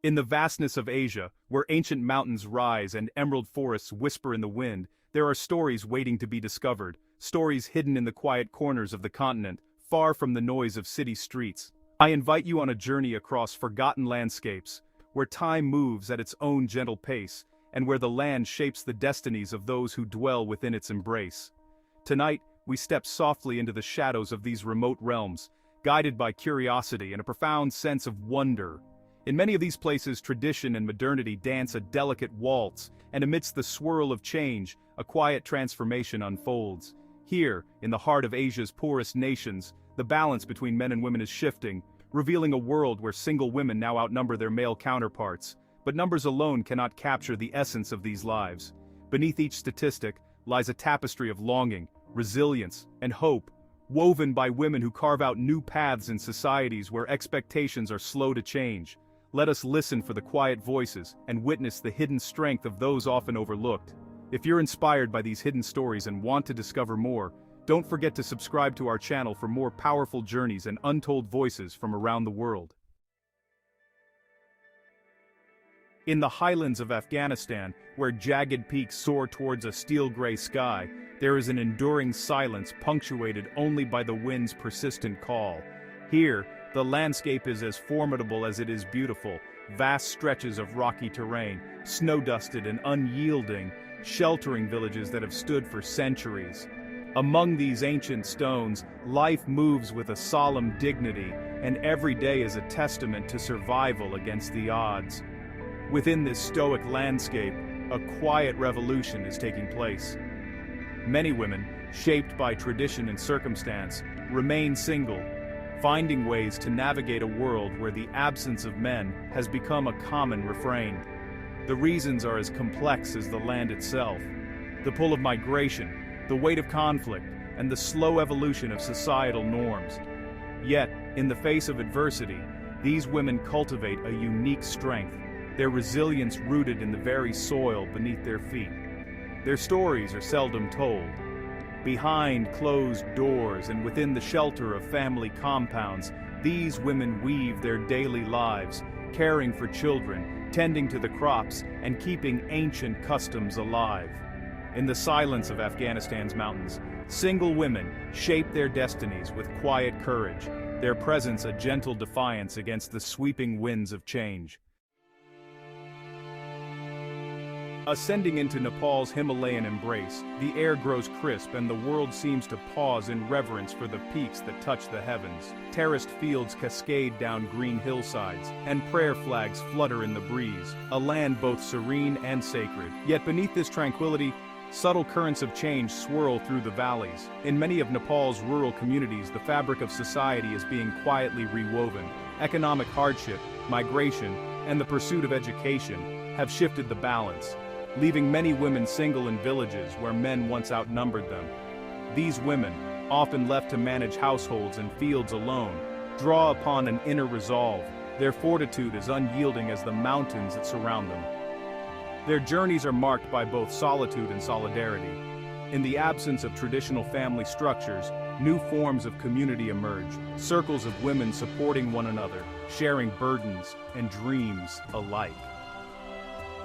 In the vastness of Asia, where ancient mountains rise and emerald forests whisper in the wind, there are stories waiting to be discovered, stories hidden in the quiet corners of the continent, far from the noise of city streets. I invite you on a journey across forgotten landscapes, where time moves at its own gentle pace, and where the land shapes the destinies of those who dwell within its embrace. Tonight, we step softly into the shadows of these remote realms, guided by curiosity and a profound sense of wonder. In many of these places, tradition and modernity dance a delicate waltz, and amidst the swirl of change, a quiet transformation unfolds. Here, in the heart of Asia's poorest nations, the balance between men and women is shifting, revealing a world where single women now outnumber their male counterparts. But numbers alone cannot capture the essence of these lives. Beneath each statistic lies a tapestry of longing, resilience, and hope, woven by women who carve out new paths in societies where expectations are slow to change. Let us listen for the quiet voices and witness the hidden strength of those often overlooked. If you're inspired by these hidden stories and want to discover more, don't forget to subscribe to our channel for more powerful journeys and untold voices from around the world. In the highlands of Afghanistan, where jagged peaks soar towards a steel-gray sky, there is an enduring silence punctuated only by the wind's persistent call. Here, the landscape is as formidable as it is beautiful, vast stretches of rocky terrain, snow-dusted and unyielding, sheltering villages that have stood for centuries. Among these ancient stones, life moves with a solemn dignity, and every day is a testament to survival against the odds. Within this stoic landscape, a quiet revolution is taking place. Many women, shaped by tradition and circumstance, remain single, finding ways to navigate a world where the absence of men has become a common refrain. The reasons are as complex as the land itself. The pull of migration, the weight of conflict, and the slow evolution of societal norms. Yet, in the face of adversity, these women cultivate a unique strength, their resilience rooted in the very soil beneath their feet. Their stories are seldom told. Behind closed doors and within the shelter of family compounds, these women weave their daily lives, caring for children, tending to the crops, and keeping ancient customs alive. In the silence of Afghanistan's mountains, single women shape their destinies with quiet courage, their presence a gentle defiance against the sweeping winds of change. Ascending into Nepal's Himalayan embrace, the air grows crisp and the world seems to pause in reverence for the peaks that touch the heavens. Terraced fields cascade down green hillsides, and prayer flags flutter in the breeze, a land both serene and sacred. Yet beneath this tranquility, subtle currents of change swirl through the valleys. In many of Nepal's rural communities, the fabric of society is being quietly rewoven. Economic hardship, migration, and the pursuit of education have shifted the balance, leaving many women single in villages where men once outnumbered them. These women, often left to manage households and fields alone, draw upon an inner resolve. Their fortitude is unyielding as the mountains that surround them. Their journeys are marked by both solitude and solidarity. In the absence of traditional family structures, new forms of community emerge, circles of women supporting one another, sharing burdens and dreams alike.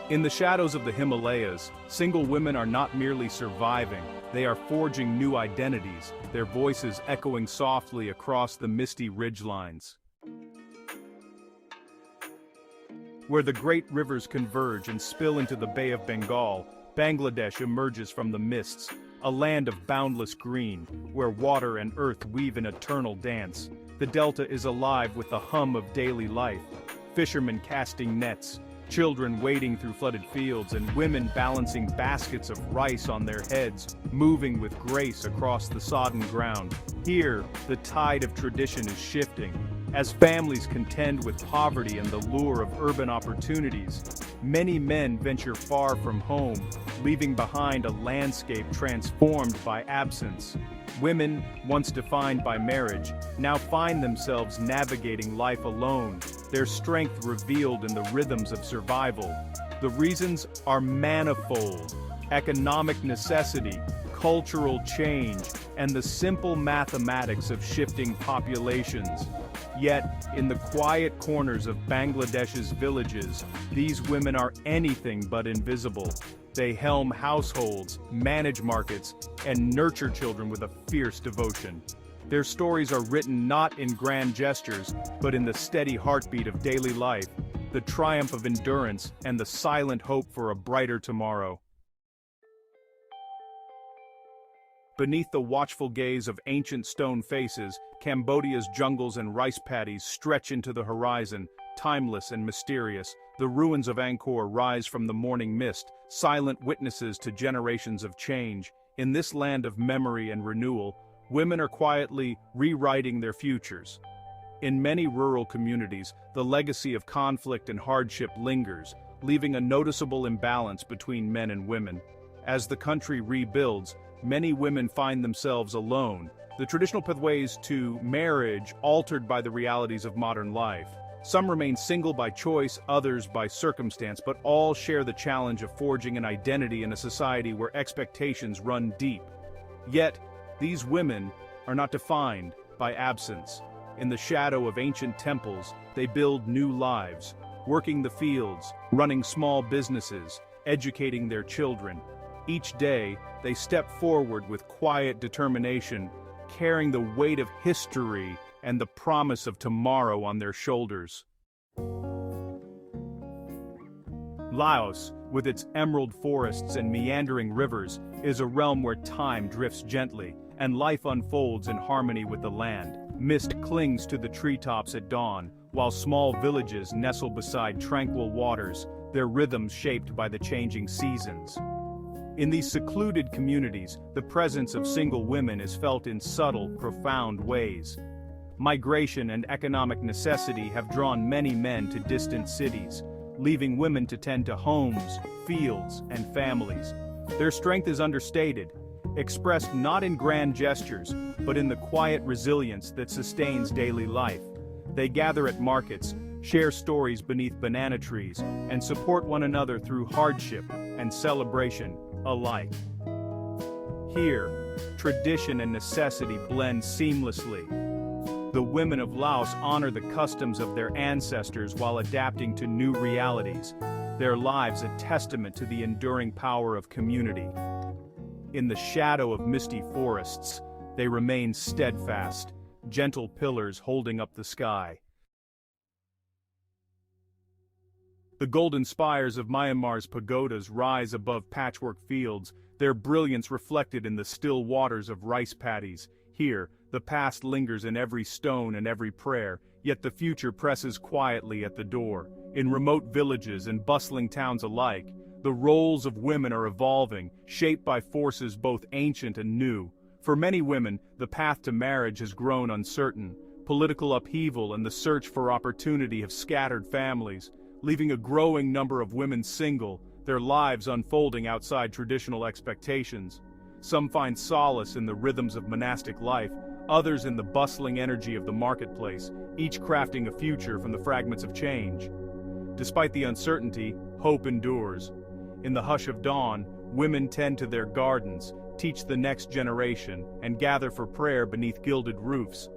In the shadows of the Himalayas, single women are not merely surviving, they are forging new identities, their voices echoing softly across the misty ridgelines. Where the great rivers converge and spill into the Bay of Bengal, Bangladesh emerges from the mists, a land of boundless green, where water and earth weave an eternal dance. The delta is alive with the hum of daily life, fishermen casting nets, children wading through flooded fields, and women balancing baskets of rice on their heads, moving with grace across the sodden ground. Here, the tide of tradition is shifting. As families contend with poverty and the lure of urban opportunities, many men venture far from home, leaving behind a landscape transformed by absence. Women, once defined by marriage, now find themselves navigating life alone, their strength revealed in the rhythms of survival. The reasons are manifold: economic necessity, cultural change, and the simple mathematics of shifting populations. Yet, in the quiet corners of Bangladesh's villages, these women are anything but invisible. They helm households, manage markets, and nurture children with a fierce devotion. Their stories are written not in grand gestures, but in the steady heartbeat of daily life, the triumph of endurance, and the silent hope for a brighter tomorrow. Beneath the watchful gaze of ancient stone faces, Cambodia's jungles and rice paddies stretch into the horizon, timeless and mysterious. The ruins of Angkor rise from the morning mist, silent witnesses to generations of change. In this land of memory and renewal, women are quietly rewriting their futures. In many rural communities, the legacy of conflict and hardship lingers, leaving a noticeable imbalance between men and women. As the country rebuilds, many women find themselves alone, the traditional pathways to marriage altered by the realities of modern life. Some remain single by choice, others by circumstance, but all share the challenge of forging an identity in a society where expectations run deep. Yet, these women are not defined by absence. In the shadow of ancient temples, they build new lives, working the fields, running small businesses, educating their children. Each day, they step forward with quiet determination, carrying the weight of history and the promise of tomorrow on their shoulders. Laos, with its emerald forests and meandering rivers, is a realm where time drifts gently, and life unfolds in harmony with the land. Mist clings to the treetops at dawn, while small villages nestle beside tranquil waters, their rhythms shaped by the changing seasons. In these secluded communities, the presence of single women is felt in subtle, profound ways. Migration and economic necessity have drawn many men to distant cities, leaving women to tend to homes, fields, and families. Their strength is understated, expressed not in grand gestures, but in the quiet resilience that sustains daily life. They gather at markets, share stories beneath banana trees, and support one another through hardship and celebration alike. Here, tradition and necessity blend seamlessly. The women of Laos honor the customs of their ancestors while adapting to new realities, their lives a testament to the enduring power of community. In the shadow of misty forests, they remain steadfast, gentle pillars holding up the sky. The golden spires of Myanmar's pagodas rise above patchwork fields, their brilliance reflected in the still waters of rice paddies. Here, the past lingers in every stone and every prayer, yet the future presses quietly at the door. In remote villages and bustling towns alike, the roles of women are evolving, shaped by forces both ancient and new. For many women, the path to marriage has grown uncertain. Political upheaval and the search for opportunity have scattered families, leaving a growing number of women single, their lives unfolding outside traditional expectations. Some find solace in the rhythms of monastic life, others in the bustling energy of the marketplace, each crafting a future from the fragments of change. Despite the uncertainty, hope endures. In the hush of dawn, women tend to their gardens, teach the next generation, and gather for prayer beneath gilded roofs.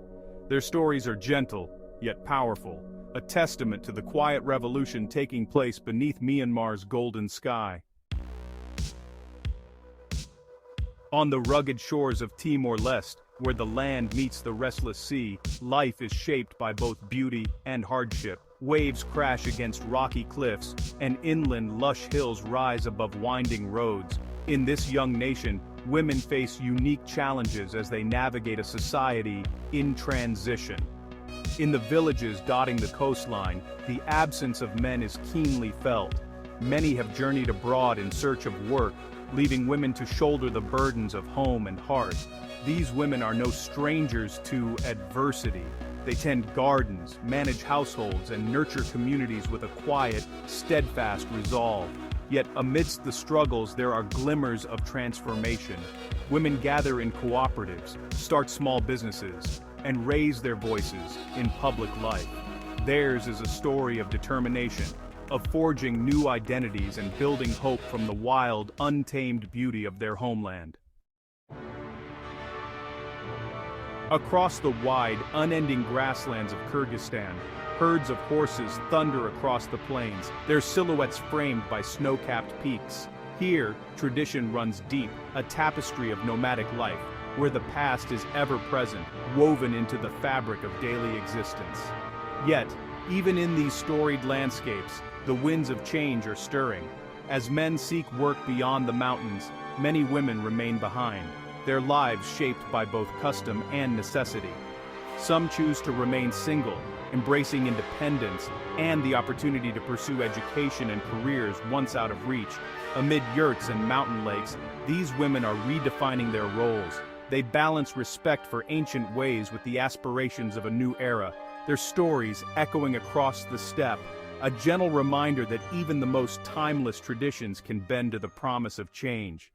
Their stories are gentle, yet powerful, a testament to the quiet revolution taking place beneath Myanmar's golden sky. On the rugged shores of Timor-Leste, where the land meets the restless sea, life is shaped by both beauty and hardship. Waves crash against rocky cliffs, and inland lush hills rise above winding roads. In this young nation, women face unique challenges as they navigate a society in transition. In the villages dotting the coastline, the absence of men is keenly felt. Many have journeyed abroad in search of work, leaving women to shoulder the burdens of home and hearth. These women are no strangers to adversity. They tend gardens, manage households, and nurture communities with a quiet, steadfast resolve. Yet amidst the struggles there are glimmers of transformation. Women gather in cooperatives, start small businesses, and raise their voices in public life. Theirs is a story of determination, of forging new identities and building hope from the wild, untamed beauty of their homeland. Across the wide, unending grasslands of Kyrgyzstan, herds of horses thunder across the plains, their silhouettes framed by snow-capped peaks. Here, tradition runs deep, a tapestry of nomadic life, where the past is ever present, woven into the fabric of daily existence. Yet, even in these storied landscapes, the winds of change are stirring. As men seek work beyond the mountains, many women remain behind, their lives shaped by both custom and necessity. Some choose to remain single, embracing independence and the opportunity to pursue education and careers once out of reach. Amid yurts and mountain lakes, these women are redefining their roles. They balance respect for ancient ways with the aspirations of a new era, their stories echoing across the steppe, a gentle reminder that even the most timeless traditions can bend to the promise of change.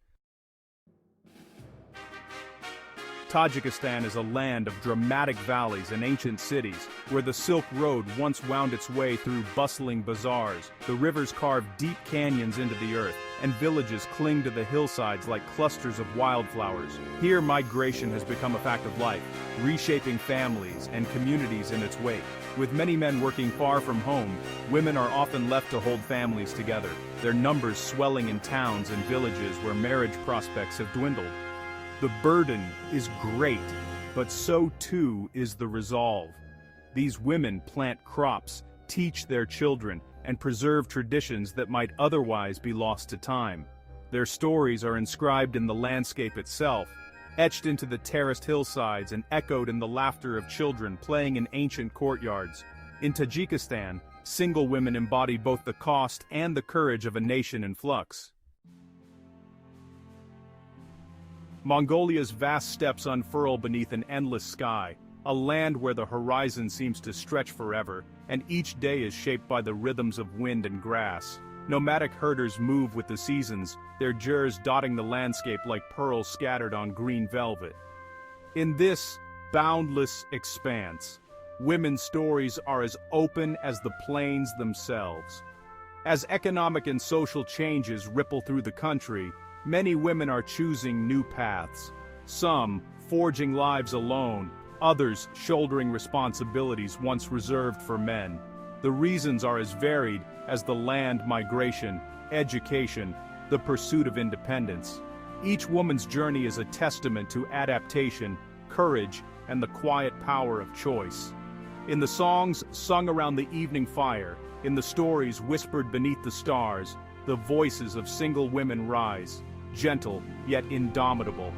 Tajikistan is a land of dramatic valleys and ancient cities, where the Silk Road once wound its way through bustling bazaars, the rivers carve deep canyons into the earth, and villages cling to the hillsides like clusters of wildflowers. Here, migration has become a fact of life, reshaping families and communities in its wake. With many men working far from home, women are often left to hold families together, their numbers swelling in towns and villages where marriage prospects have dwindled. The burden is great, but so too is the resolve. These women plant crops, teach their children, and preserve traditions that might otherwise be lost to time. Their stories are inscribed in the landscape itself, etched into the terraced hillsides and echoed in the laughter of children playing in ancient courtyards. In Tajikistan, single women embody both the cost and the courage of a nation in flux. Mongolia's vast steppes unfurl beneath an endless sky, a land where the horizon seems to stretch forever, and each day is shaped by the rhythms of wind and grass. Nomadic herders move with the seasons, their jurs dotting the landscape like pearls scattered on green velvet. In this boundless expanse, women's stories are as open as the plains themselves. As economic and social changes ripple through the country, many women are choosing new paths. Some forging lives alone, others shouldering responsibilities once reserved for men. The reasons are as varied as the land migration, education, the pursuit of independence. Each woman's journey is a testament to adaptation, courage, and the quiet power of choice. In the songs sung around the evening fire, in the stories whispered beneath the stars, the voices of single women rise, gentle yet indomitable.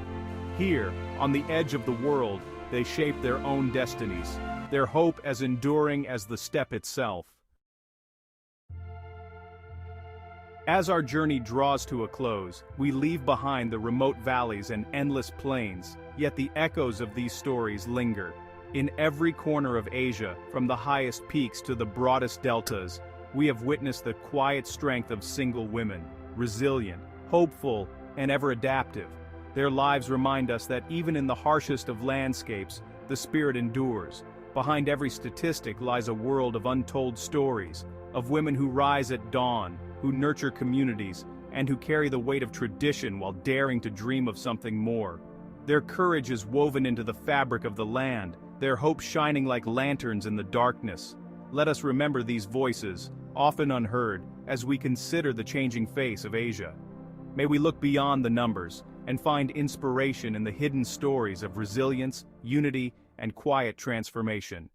Here, on the edge of the world, they shape their own destinies, their hope as enduring as the steppe itself. As our journey draws to a close, we leave behind the remote valleys and endless plains, yet the echoes of these stories linger. In every corner of Asia, from the highest peaks to the broadest deltas, we have witnessed the quiet strength of single women, resilient, hopeful, and ever adaptive. Their lives remind us that even in the harshest of landscapes, the spirit endures. Behind every statistic lies a world of untold stories, of women who rise at dawn, who nurture communities, and who carry the weight of tradition while daring to dream of something more. Their courage is woven into the fabric of the land, their hope shining like lanterns in the darkness. Let us remember these voices, often unheard, as we consider the changing face of Asia. May we look beyond the numbers and find inspiration in the hidden stories of resilience, unity, and quiet transformation.